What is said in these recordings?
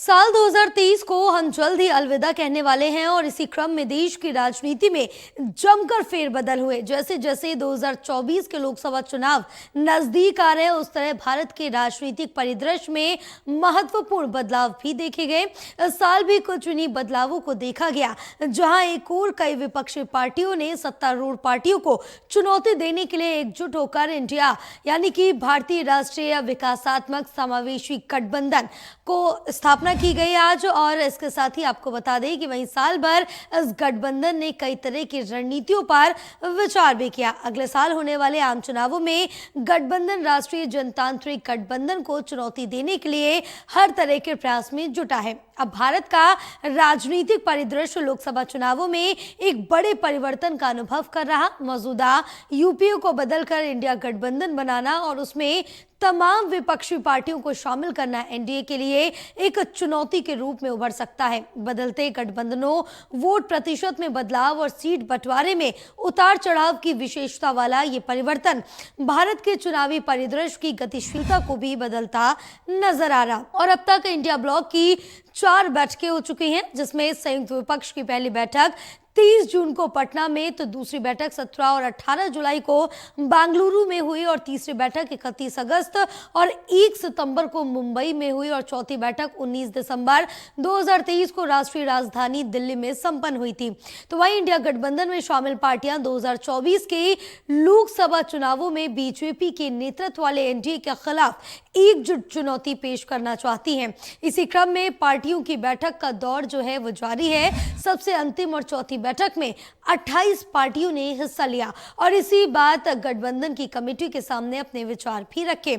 साल 2023 को हम जल्द ही अलविदा कहने वाले हैं और इसी क्रम में देश की राजनीति में जमकर फेरबदल हुए। जैसे जैसे 2024 के लोकसभा चुनाव नजदीक आ रहे हैं, उस तरह भारत के राजनीतिक परिदृश्य में महत्वपूर्ण बदलाव भी देखे गए। इस साल भी कुछ इन्हीं बदलावों को देखा गया, जहां एक और कई विपक्षी पार्टियों ने सत्तारूढ़ पार्टियों को चुनौती देने के लिए एकजुट होकर इंडिया यानी कि भारतीय राष्ट्रीय विकासात्मक समावेशी गठबंधन को स्थापना की गई आज। और इसके साथ ही आपको बता दें कि वहीं साल भर इस गठबंधन ने कई तरह की रणनीतियों पर विचार भी किया। अगले साल होने वाले आम चुनावों में गठबंधन राष्ट्रीय जनतांत्रिक गठबंधन को चुनौती देने के लिए हर तरह के प्रयास में जुटा है। अब भारत का राजनीतिक परिदृश्य लोकसभा चुनावों में एक बड़े परिवर्तन का अनुभव कर रहा। मौजूदा यूपीए को बदलकर इंडिया गठबंधन बनाना और उसमें तमाम विपक्षी पार्टियों को शामिल करना एनडीए के लिए एक चुनौती के रूप में उभर सकता है। बदलते गठबंधनों, वोट प्रतिशत में बदलाव और सीट बंटवारे में उतार चढ़ाव की विशेषता वाला ये परिवर्तन भारत के चुनावी परिदृश्य की गतिशीलता को भी बदलता नजर आ रहा। और अब तक इंडिया ब्लॉक की 4 बैठकें हो चुकी हैं, जिसमें संयुक्त विपक्ष की पहली बैठक 30 जून को पटना में, तो दूसरी बैठक 17 और 18 जुलाई को बेंगलुरु में हुई और तीसरी बैठक 31 अगस्त और 1 सितंबर को मुंबई में हुई और चौथी बैठक 19 दिसंबर 2023 को राष्ट्रीय राजधानी दिल्ली में संपन्न हुई थी। तो वहीं इंडिया गठबंधन में शामिल पार्टियां 2024 के लोकसभा चुनावों में बीजेपी के नेतृत्व वाले एनडीए के खिलाफ एकजुट चुनौती पेश करना चाहती हैं। इसी क्रम में पार्टियों की बैठक का दौर जो है वो जारी है। सबसे अंतिम और चौथी बैठक में 28 पार्टियों ने हिस्सा लिया और इसी बात गठबंधन की कमेटी के सामने अपने विचार भी रखे।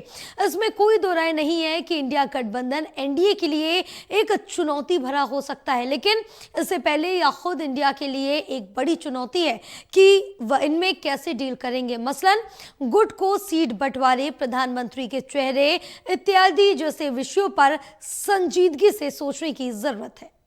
इसमें कोई दो राय नहीं है कि इंडिया गठबंधन एनडीए के लिए एक चुनौती भरा हो सकता है, लेकिन इससे पहले या खुद इंडिया के लिए एक बड़ी चुनौती है कि वह इनमें कैसे डील करेंगे। मसलन गुट को सीट बंटवारे, प्रधानमंत्री के चेहरे इत्यादि जैसे विषयों पर संजीदगी से सोचने की जरूरत है।